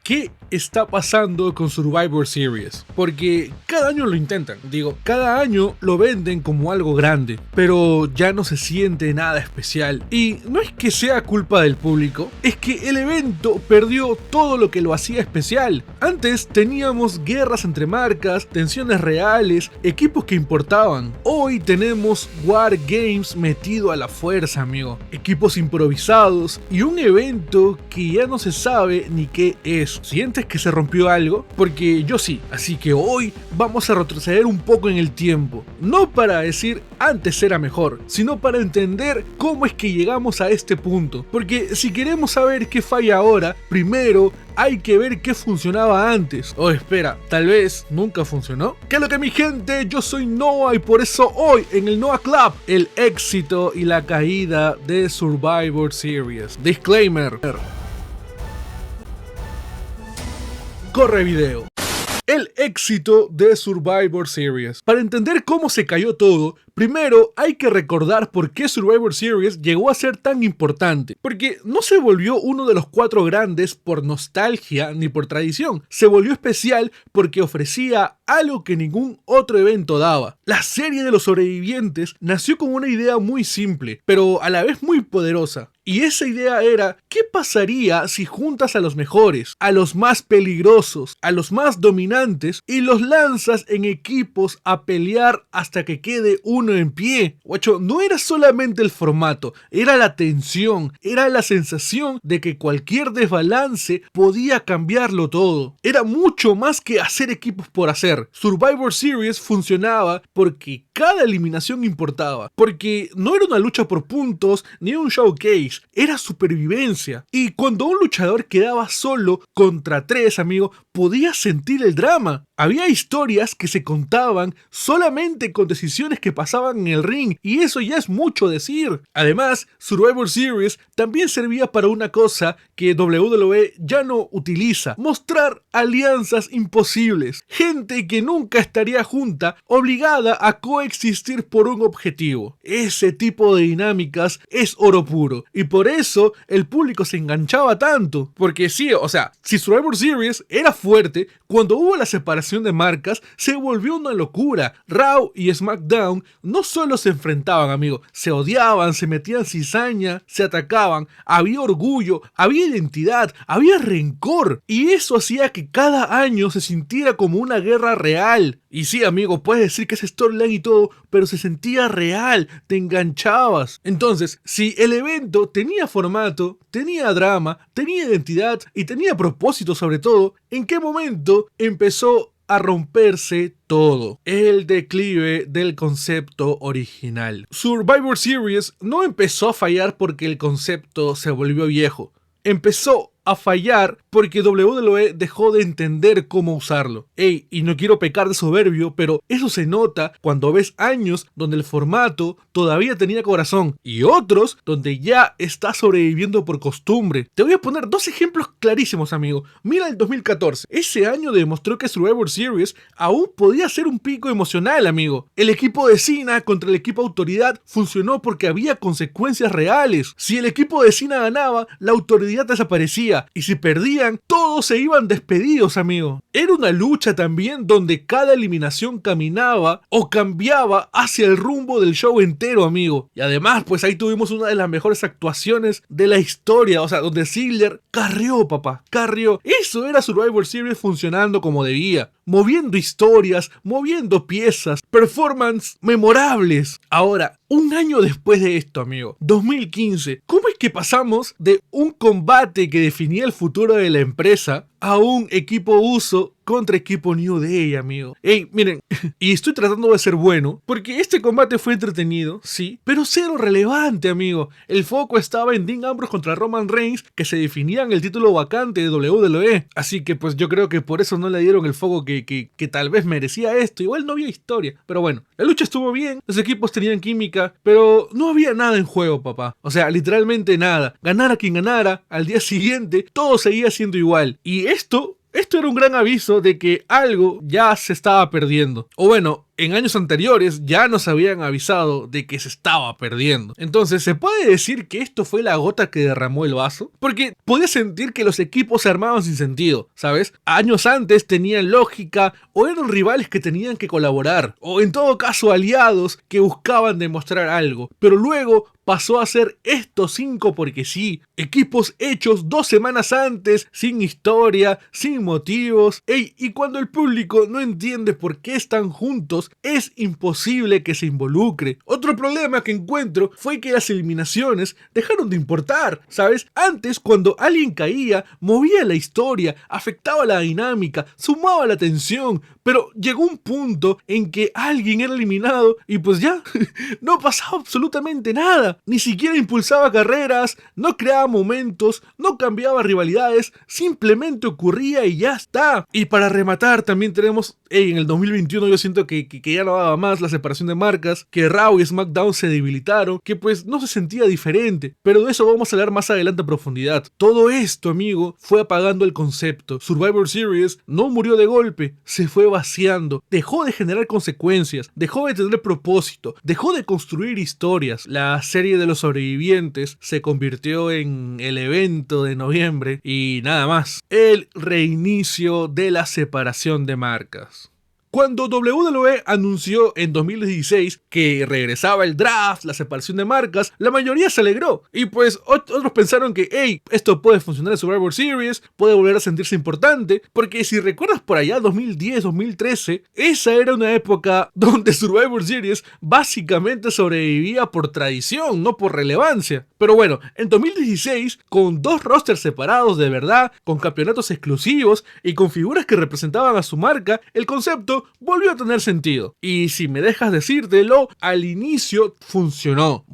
¿Qué está pasando con Survivor Series? Porque cada año lo intentan, cada año lo venden como algo grande, pero ya no se siente nada especial. Y no es que sea culpa del público, es que el evento perdió todo lo que lo hacía especial. Antes teníamos guerras entre marcas, tensiones reales, equipos que importaban. Hoy tenemos War Games metido a la fuerza, amigo. Equipos improvisados y un evento que ya no se sabe ni qué es. ¿Sientes que se rompió algo? Porque yo sí, así que hoy vamos a retroceder un poco en el tiempo. No para decir antes era mejor, sino para entender cómo es que llegamos a este punto. Porque si queremos saber qué falla ahora, primero hay que ver qué funcionaba antes. Oh, espera, tal vez nunca funcionó. ¿Qué es lo que, mi gente? Yo soy Noah y por eso hoy en el Noah Club, el éxito y la caída de Survivor Series. Disclaimer. Corre video. El éxito de Survivor Series. Para entender cómo se cayó todo, primero hay que recordar por qué Survivor Series llegó a ser tan importante. Porque no se volvió uno de los 4 grandes por nostalgia ni por tradición. Se volvió especial porque ofrecía algo que ningún otro evento daba. La serie de los sobrevivientes nació con una idea muy simple, pero a la vez muy poderosa. Y esa idea era, ¿qué pasaría si juntas a los mejores, a los más peligrosos, a los más dominantes y los lanzas en equipos a pelear hasta que quede uno en pie? Guacho, no era solamente el formato, era la tensión, era la sensación de que cualquier desbalance podía cambiarlo todo. Era mucho más que hacer equipos por hacer. Survivor Series funcionaba porque cada eliminación importaba, porque no era una lucha por puntos ni un showcase. Era supervivencia. Y cuando un luchador quedaba solo contra 3, amigo, podías sentir el drama. Había historias que se contaban solamente con decisiones que pasaban en el ring, y eso ya es mucho decir. Además, Survivor Series también servía para una cosa que WWE ya no utiliza: mostrar alianzas imposibles. Gente que nunca estaría junta, obligada a coexistir por un objetivo. Ese tipo de dinámicas es oro puro, y por eso el público se enganchaba tanto. Porque sí, si Survivor Series era fuerte, cuando hubo la separación de marcas se volvió una locura. Raw y SmackDown no solo se enfrentaban, amigo, se odiaban, se metían cizaña, se atacaban, había orgullo, había identidad, había rencor, y eso hacía que cada año se sintiera como una guerra real. Y sí, amigo, puedes decir que es storyline y todo, pero se sentía real, te enganchabas. Entonces, si el evento tenía formato, tenía drama, tenía identidad y tenía propósito sobre todo, ¿en qué momento empezó a romperse todo? El declive del concepto original. Survivor Series no empezó a fallar porque el concepto se volvió viejo. Empezó a fallar porque WWE dejó de entender cómo usarlo. Y no quiero pecar de soberbio, pero eso se nota cuando ves años donde el formato todavía tenía corazón y otros donde ya está sobreviviendo por costumbre. Te voy a poner 2 ejemplos clarísimos, amigo. Mira el 2014. Ese año demostró que Survivor Series aún podía ser un pico emocional, amigo. El equipo de Cena contra el equipo Autoridad funcionó porque había consecuencias reales. Si el equipo de Cena ganaba, la autoridad desaparecía. Y si perdían, todos se iban despedidos, amigo. Era una lucha también donde cada eliminación caminaba o cambiaba hacia el rumbo del show entero, amigo. Y además, pues ahí tuvimos una de las mejores actuaciones de la historia, donde Ziggler carrió, papá, carrió. Eso era Survivor Series funcionando como debía. Moviendo historias, moviendo piezas, performance memorables. Ahora, un año después de esto, amigo, 2015, ¿cómo es que pasamos de un combate que definía el futuro de la empresa a un equipo Uso contra equipo New Day, amigo? Miren, y estoy tratando de ser bueno, porque este combate fue entretenido, sí, pero cero relevante, amigo. El foco estaba en Dean Ambrose contra Roman Reigns, que se definían el título vacante de WWE. Así que pues yo creo que por eso no le dieron el foco que tal vez merecía esto. Igual no había historia, pero bueno, la lucha estuvo bien, los equipos tenían química, pero no había nada en juego, papá. Literalmente nada. Ganara quien ganara, al día siguiente todo seguía siendo igual. Y esto era un gran aviso de que algo ya se estaba perdiendo. O bueno, en años anteriores ya nos habían avisado de que se estaba perdiendo. Entonces, ¿se puede decir que esto fue la gota que derramó el vaso? Porque podía sentir que los equipos se armaban sin sentido, ¿sabes? Años antes tenían lógica o eran rivales que tenían que colaborar, o en todo caso aliados que buscaban demostrar algo, pero luego pasó a ser estos 5 porque sí, equipos hechos 2 semanas antes, sin historia, sin motivos. Y cuando el público no entiende por qué están juntos, es imposible que se involucre. Otro problema que encuentro fue que las eliminaciones dejaron de importar, ¿sabes? Antes, cuando alguien caía, movía la historia, afectaba la dinámica, sumaba la tensión, pero llegó un punto en que alguien era eliminado y pues ya, no pasaba absolutamente nada. Ni siquiera impulsaba carreras, no creaba momentos, no cambiaba rivalidades, simplemente ocurría y ya está. Y para rematar también tenemos, en el 2021 yo siento que ya no daba más la separación de marcas, que Raw y SmackDown se debilitaron, que pues no se sentía diferente, pero de eso vamos a hablar más adelante a profundidad. Todo esto, amigo, fue apagando el concepto. Survivor Series no murió de golpe, se fue vaciando, dejó de generar consecuencias, dejó de tener propósito, dejó de construir historias. La serie de los sobrevivientes se convirtió en el evento de noviembre y nada más. El reinicio de la separación de marcas. Cuando WWE anunció en 2016 que regresaba el draft, la separación de marcas, la mayoría se alegró. Y pues otros pensaron que, hey, esto puede funcionar en Survivor Series, puede volver a sentirse importante. Porque si recuerdas por allá 2010, 2013, esa era una época donde Survivor Series básicamente sobrevivía por tradición, no por relevancia. Pero bueno, en 2016, con 2 rosters separados de verdad, con campeonatos exclusivos y con figuras que representaban a su marca, el concepto volvió a tener sentido. Y si me dejas decírtelo, al inicio funcionó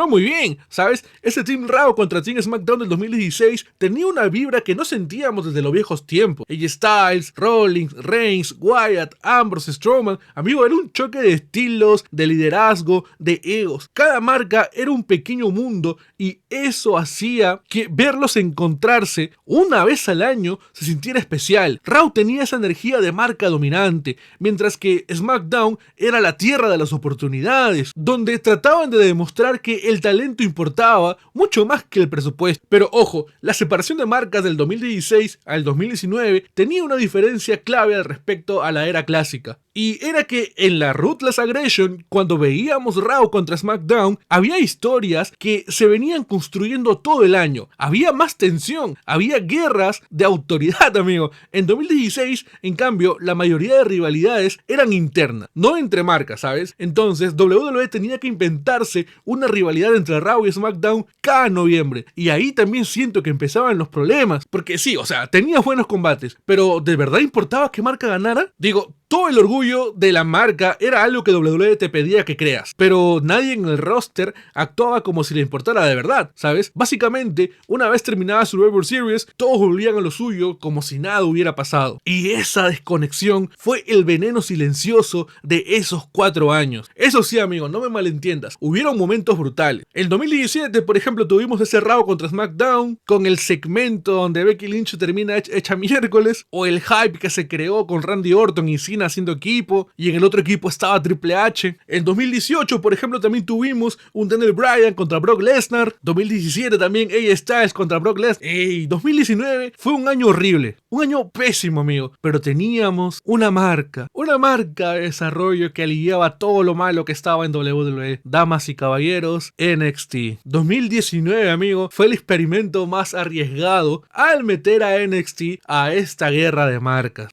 muy bien, ¿sabes? Ese Team Raw contra Team SmackDown del 2016 tenía una vibra que no sentíamos desde los viejos tiempos. AJ Styles, Rollins, Reigns, Wyatt, Ambrose, Strowman, amigo, era un choque de estilos, de liderazgo, de egos. Cada marca era un pequeño mundo y eso hacía que verlos encontrarse una vez al año se sintiera especial. Raw tenía esa energía de marca dominante, mientras que SmackDown era la tierra de las oportunidades, donde trataban de demostrar que el talento importaba mucho más que el presupuesto. Pero ojo, la separación de marcas del 2016 al 2019 tenía una diferencia clave al respecto a la era clásica. Y era que en la Ruthless Aggression, cuando veíamos Raw contra SmackDown, había historias que se venían construyendo todo el año. Había más tensión, había guerras de autoridad, amigo. En 2016, en cambio, la mayoría de rivalidades eran internas, no entre marcas, ¿sabes? Entonces, WWE tenía que inventarse una rivalidad entre Raw y SmackDown cada noviembre. Y ahí también siento que empezaban los problemas. Porque sí, o sea, tenía buenos combates, pero ¿de verdad importaba qué marca ganara? Digo, todo el orgullo de la marca era algo que WWE te pedía que creas, pero nadie en el roster actuaba como si le importara de verdad, ¿sabes? Básicamente, una vez terminada Survivor Series, todos volvían a lo suyo como si nada hubiera pasado. Y esa desconexión fue el veneno silencioso de esos 4 años. Eso sí, amigo, no me malentiendas, hubieron momentos brutales. En 2017, por ejemplo, tuvimos ese Raw contra SmackDown, con el segmento donde Becky Lynch termina hecha miércoles, o el hype que se creó con Randy Orton y Cena haciendo equipo, y en el otro equipo estaba Triple H. En 2018, por ejemplo, también tuvimos un Daniel Bryan contra Brock Lesnar. 2017 también AJ Styles contra Brock Lesnar. 2019 fue un año horrible, un año pésimo, amigo, pero teníamos una marca de desarrollo que aliviaba todo lo malo que estaba en WWE. Damas y caballeros, NXT. 2019, amigo, fue el experimento más arriesgado al meter a NXT a esta guerra de marcas.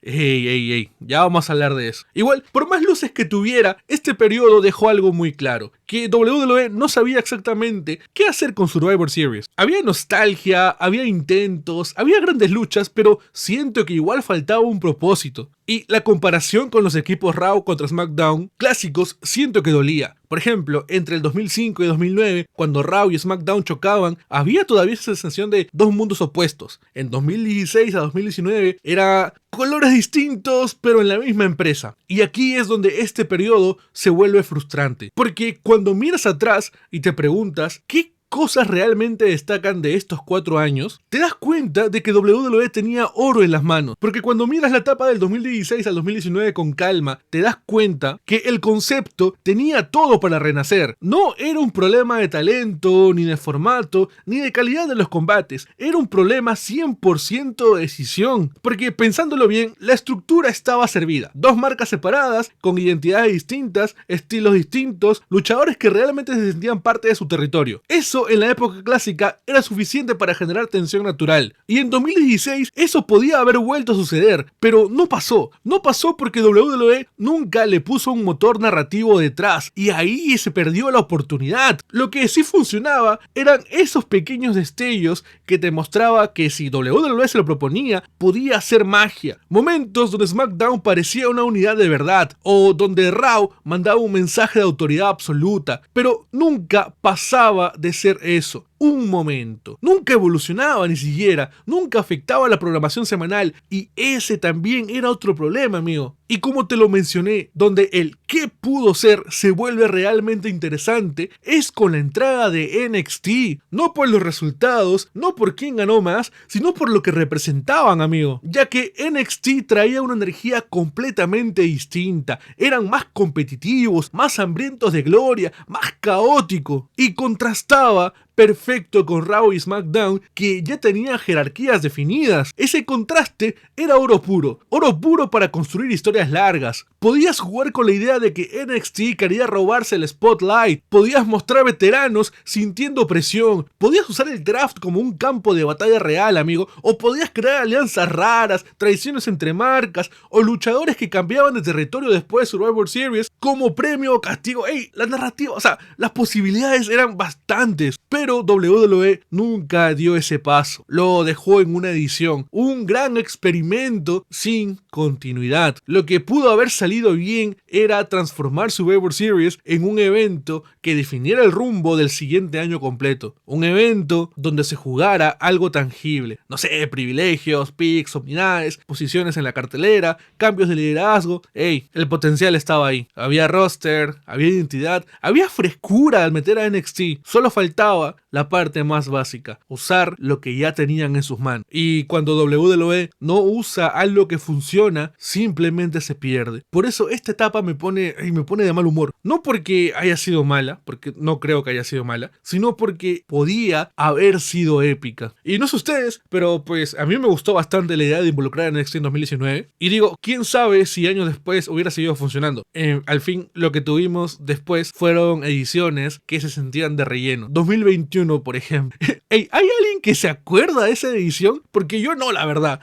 Ya vamos a hablar de eso. Igual, por más luces que tuviera, este periodo dejó algo muy claro, que WWE no sabía exactamente qué hacer con Survivor Series. Había nostalgia, había intentos, había grandes luchas, pero siento que igual faltaba un propósito. Y la comparación con los equipos Raw contra SmackDown clásicos siento que dolía. Por ejemplo, entre el 2005 y 2009, cuando Raw y SmackDown chocaban, había todavía esa sensación de dos mundos opuestos. En 2016 a 2019 era colores distintos, pero en la misma empresa. Y aquí es donde este periodo se vuelve frustrante. Porque cuando miras atrás y te preguntas, ¿qué cosas realmente destacan de estos 4 años, te das cuenta de que WWE tenía oro en las manos. Porque cuando miras la etapa del 2016 al 2019 con calma, te das cuenta que el concepto tenía todo para renacer. No era un problema de talento, ni de formato, ni de calidad de los combates. Era un problema 100% de decisión. Porque pensándolo bien, la estructura estaba servida. 2 marcas separadas, con identidades distintas, estilos distintos, luchadores que realmente se sentían parte de su territorio. Eso en la época clásica era suficiente para generar tensión natural. Y en 2016 eso podía haber vuelto a suceder, pero no pasó. No pasó porque WWE nunca le puso un motor narrativo detrás y ahí se perdió la oportunidad. Lo que sí funcionaba eran esos pequeños destellos que te mostraba que si WWE se lo proponía, podía hacer magia. Momentos donde SmackDown parecía una unidad de verdad o donde Raw mandaba un mensaje de autoridad absoluta, pero nunca pasaba de ser eso. Un momento. Nunca evolucionaba ni siquiera, nunca afectaba la programación semanal y ese también era otro problema, amigo. Y como te lo mencioné, donde el qué pudo ser se vuelve realmente interesante es con la entrada de NXT. No por los resultados, no por quién ganó más, sino por lo que representaban, amigo. Ya que NXT traía una energía completamente distinta. Eran más competitivos, más hambrientos de gloria, más caótico. Y contrastaba perfecto con Raw y SmackDown, que ya tenían jerarquías definidas. Ese contraste era oro puro para construir historias largas. Podías jugar con la idea de que NXT quería robarse el spotlight, podías mostrar veteranos sintiendo presión, podías usar el draft como un campo de batalla real, amigo, o podías crear alianzas raras, traiciones entre marcas, o luchadores que cambiaban de territorio después de Survivor Series como premio o castigo. La narrativa, las posibilidades eran bastantes, pero WWE nunca dio ese paso, lo dejó en una edición, un gran experimento sin continuidad. Lo que pudo haber salido bien era transformar Survivor Series en un evento que definiera el rumbo del siguiente año completo, un evento donde se jugara algo tangible, no sé, privilegios, picks, unidades, posiciones en la cartelera, cambios de liderazgo. El potencial estaba ahí, había roster, había identidad, había frescura al meter a NXT, solo faltaba la parte más básica, usar lo que ya tenían en sus manos. Y cuando WWE no usa algo que funciona, simplemente se pierde. Por eso esta etapa me pone de mal humor. No porque haya sido mala, porque no creo que haya sido mala, sino porque podía haber sido épica. Y no sé ustedes, pero pues a mí me gustó bastante la idea de involucrar a NXT en 2019. Y digo, quién sabe si años después hubiera seguido funcionando. Al fin, lo que tuvimos después fueron ediciones que se sentían de relleno. 2021, por ejemplo. ¿Hay alguien que se acuerda de esa edición? Porque yo no, la verdad.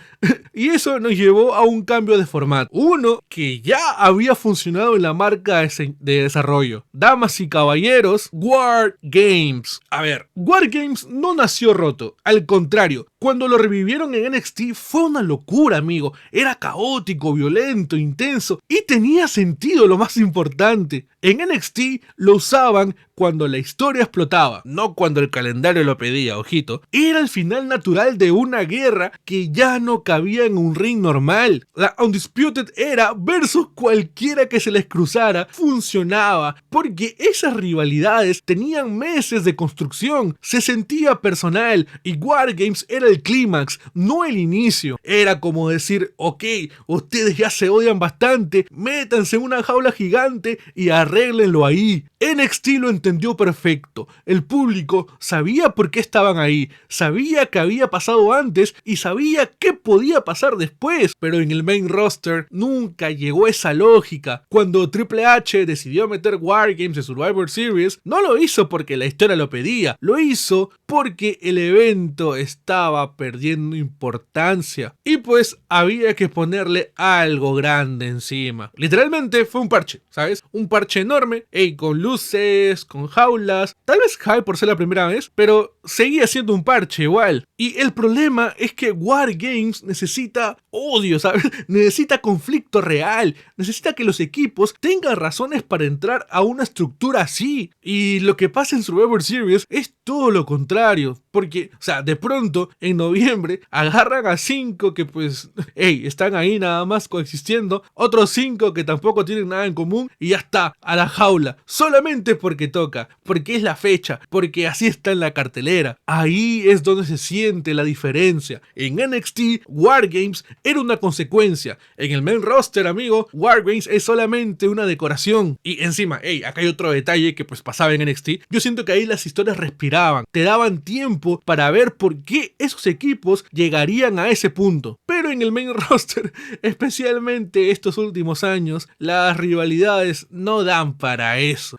Y eso nos llevó a un cambio de formato. Uno que ya había funcionado en la marca de desarrollo. Damas y caballeros, War Games. A ver, War Games no nació roto. Al contrario, cuando lo revivieron en NXT fue una locura, amigo. Era caótico, violento, intenso y tenía sentido, lo más importante. En NXT lo usaban cuando la historia explotaba, no cuando el calendario lo pedía, ojito. Era el final natural de una guerra que ya no cabía en un ring normal. La Undisputed Era versus cualquiera que se les cruzara funcionaba, porque esas rivalidades tenían meses de construcción, se sentía personal y War Games era el clímax, no el inicio. Era como decir, ok, ustedes ya se odian bastante, métanse en una jaula gigante y arréglenlo ahí. NXT lo entendió perfecto. El público sabía por qué estaban ahí, sabía qué había pasado antes y sabía qué podía pasar después, pero en el main roster nunca llegó esa lógica. Cuando Triple H decidió meter War Games en Survivor Series, no lo hizo porque la historia lo pedía, lo hizo porque el evento estaba perdiendo importancia y pues había que ponerle algo grande encima. Literalmente fue un parche, ¿sabes? Un parche enorme, con luces, con jaulas, tal vez hype por ser la primera vez, pero seguía siendo un parche igual. Y el problema es que War Games necesita odio, ¿sabes? Necesita conflicto real, necesita que los equipos tengan razones para entrar a una estructura así. Y lo que pasa en Survivor Series es todo lo contrario, porque, o sea, de pronto en noviembre agarran a 5 que pues, hey, están ahí nada más coexistiendo, otros 5 que tampoco tienen nada en común y ya está, a la jaula, solamente porque toca, porque es la fecha, porque así está en la cartelera. Ahí es donde se siente la diferencia. En NXT, Wargames era una consecuencia. En el main roster, amigo, Wargames es solamente una decoración. Y encima, hey, acá hay otro detalle que pues pasaba en NXT. Yo siento que ahí las historias respiraban, te daban tiempo para ver por qué esos equipos llegarían a ese punto. Pero en el main roster, especialmente estos últimos años, las rivalidades no dan para eso.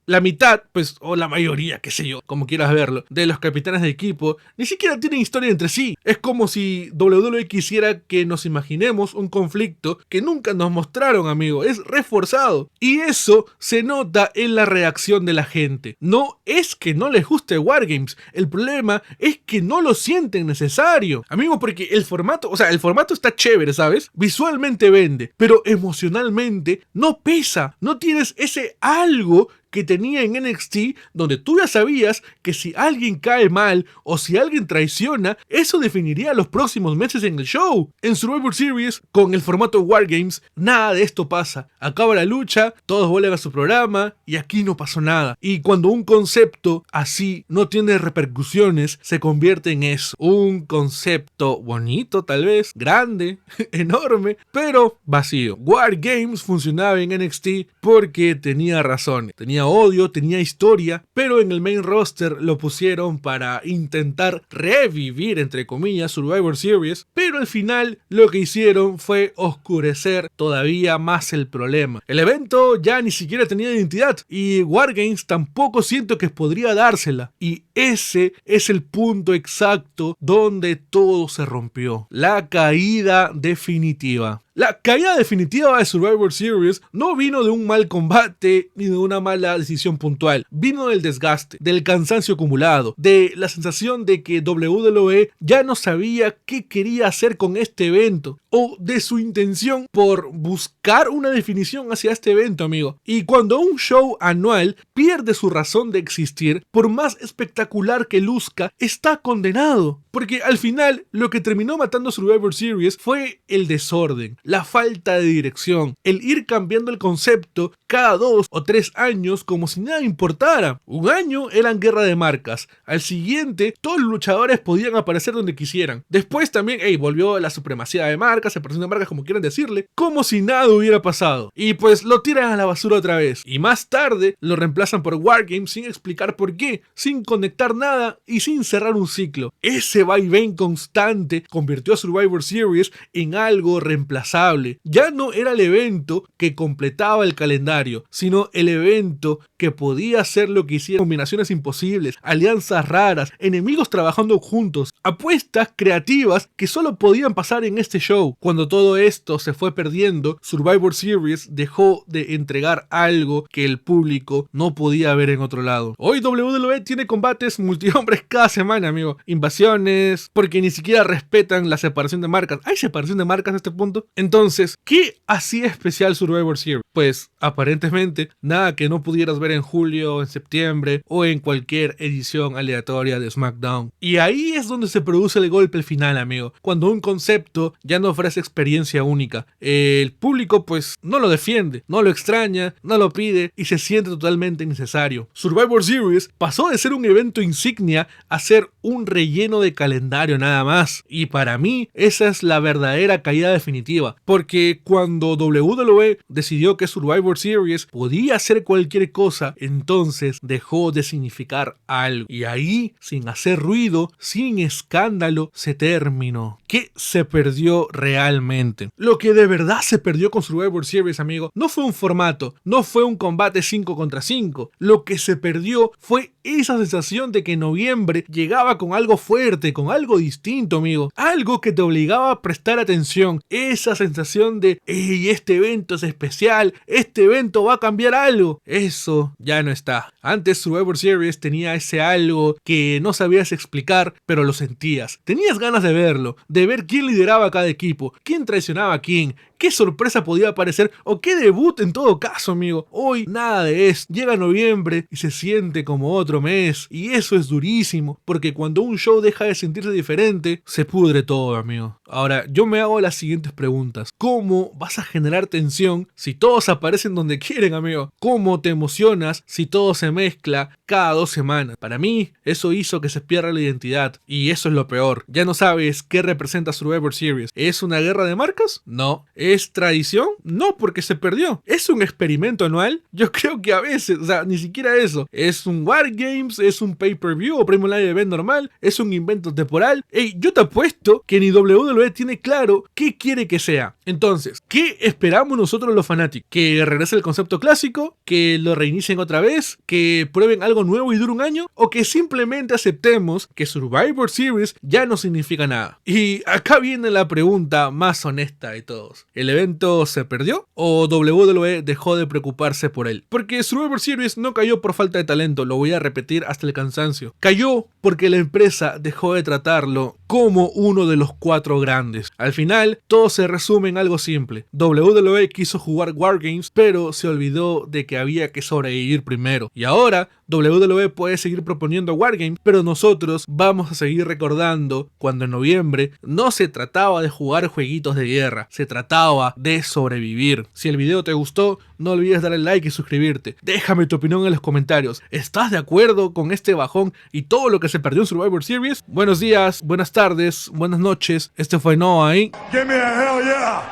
La mitad, pues, o la mayoría, qué sé yo, como quieras verlo, de los capitanes de equipo ni siquiera tienen historia entre sí. Es como si WWE quisiera que nos imaginemos un conflicto que nunca nos mostraron, amigo. Es reforzado. Y eso se nota en la reacción de la gente. No es que no les guste Wargames, el problema es que no lo sienten necesario. Amigo, porque el formato, o sea, el formato está chévere, ¿sabes? Visualmente vende, pero emocionalmente no pesa. No tienes ese algo que tenía en NXT, donde tú ya sabías que si alguien cae mal o si alguien traiciona, eso definiría los próximos meses en el show. En Survivor Series, con el formato Wargames, nada de esto pasa. Acaba la lucha, todos vuelven a su programa y aquí no pasó nada. Y cuando un concepto así no tiene repercusiones, se convierte en eso. Un concepto bonito, tal vez, grande, enorme, pero vacío. Wargames funcionaba en NXT porque tenía razones. Tenía odio, tenía historia, pero en el main roster lo pusieron para intentar revivir, entre comillas, Survivor Series, pero al final lo que hicieron fue oscurecer todavía más el problema. El evento ya ni siquiera tenía identidad y Wargames tampoco siento que podría dársela, y ese es el punto exacto donde todo se rompió. La caída definitiva. La caída definitiva de Survivor Series no vino de un mal combate ni de una mala decisión puntual. Vino del desgaste, del cansancio acumulado, de la sensación de que WWE ya no sabía qué quería hacer con este evento, o de su intención por buscar una definición hacia este evento, amigo. Y cuando un show anual pierde su razón de existir, por más espectacular que luzca, está condenado. Porque al final lo que terminó matando Survivor Series fue el desorden, la falta de dirección, el ir cambiando el concepto cada 2 o 3 años como si nada importara. Un año eran guerra de marcas, al siguiente todos los luchadores podían aparecer donde quisieran. Después también volvió la supremacía de marcas, separación de marcas, como quieran decirle, como si nada hubiera pasado. Y pues lo tiran a la basura otra vez. Y más tarde lo reemplazan por Wargames sin explicar por qué, sin conectar nada y sin cerrar un ciclo. Ese vaivén constante convirtió a Survivor Series en algo reemplazable. Ya no era el evento que completaba el calendario, sino el evento que podía hacer lo que hiciera: combinaciones imposibles, alianzas raras, enemigos trabajando juntos, apuestas creativas que solo podían pasar en este show. Cuando todo esto se fue perdiendo, Survivor Series dejó de entregar algo que el público no podía ver en otro lado. Hoy WWE tiene combates multihombres cada semana, amigo. Invasiones, porque ni siquiera respetan la separación de marcas. ¿Hay separación de marcas a este punto? Entonces, ¿qué hacía especial Survivor Series? Pues, aparentemente, nada que no pudieras ver en julio, en septiembre o en cualquier edición aleatoria de SmackDown. Y ahí es donde se produce el golpe final, amigo. Cuando un concepto ya no ofrece experiencia única. El público, pues, no lo defiende, no lo extraña, no lo pide y se siente totalmente innecesario. Survivor Series pasó de ser un evento insignia a ser un relleno de calendario nada más. Y para mí, esa es la verdadera caída definitiva. Porque cuando WWE decidió que Survivor Series podía hacer cualquier cosa, entonces dejó de significar algo. Y ahí, sin hacer ruido, sin escándalo, se terminó. ¿Qué se perdió realmente? Lo que de verdad se perdió con Survivor Series, amigo, no fue un formato, no fue un combate 5 contra 5. Lo que se perdió fue esa sensación de que en noviembre llegaba cerraba con algo fuerte, con algo distinto, amigo. Algo que te obligaba a prestar atención. Esa sensación de, hey, este evento es especial, este evento va a cambiar algo. Eso ya no está. Antes Survivor Series tenía ese algo que no sabías explicar, pero lo sentías. Tenías ganas de verlo, de ver quién lideraba cada equipo, quién traicionaba a quién, qué sorpresa podía aparecer o qué debut en todo caso, amigo. Hoy nada de eso. Llega noviembre y se siente como otro mes. Y eso es durísimo, porque cuando un show deja de sentirse diferente, se pudre todo, amigo. Ahora, yo me hago las siguientes preguntas. ¿Cómo vas a generar tensión si todos aparecen donde quieren, amigo? ¿Cómo te emocionas si todo se mezcla cada 2 semanas? Para mí, eso hizo que se pierda la identidad. Y eso es lo peor. Ya no sabes qué representa Survivor Series. ¿Es una guerra de marcas? No. ¿Es tradición? No, porque se perdió. ¿Es un experimento anual? Yo creo que a veces, o sea, ni siquiera eso. ¿Es un Wargames? ¿Es un pay-per-view o Premium Live Event normal? ¿Es un invento temporal? Ey, yo te apuesto que ni WWE tiene claro qué quiere que sea. Entonces, ¿qué esperamos nosotros los fanáticos? ¿Que regrese el concepto clásico? ¿Que lo reinicien otra vez? ¿Que prueben algo nuevo y dure un año? ¿O que simplemente aceptemos que Survivor Series ya no significa nada? Y acá viene la pregunta más honesta de todos. ¿El evento se perdió? ¿O WWE dejó de preocuparse por él? Porque Survivor Series no cayó por falta de talento, lo voy a repetir hasta el cansancio. Cayó porque la empresa dejó de tratarlo como uno de los 4 grandes. Al final, todo se resume en algo simple. WWE quiso jugar Wargames, pero se olvidó de que había que sobrevivir primero. Y ahora, WWE puede seguir proponiendo Wargames, pero nosotros vamos a seguir recordando cuando en noviembre no se trataba de jugar jueguitos de guerra, se trataba de sobrevivir. Si el video te gustó, no olvides darle like y suscribirte. Déjame tu opinión en los comentarios. ¿Estás de acuerdo con este bajón y todo lo que se perdió en Survivor Series? Buenos días, buenas tardes, buenas noches. Este fue Noah y... Give me a hell yeah!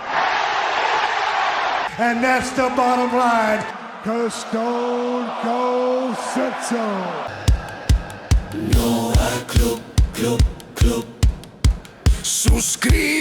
And that's the bottom line, 'cause Stone Cold said so. Noah Club. Suscríbete.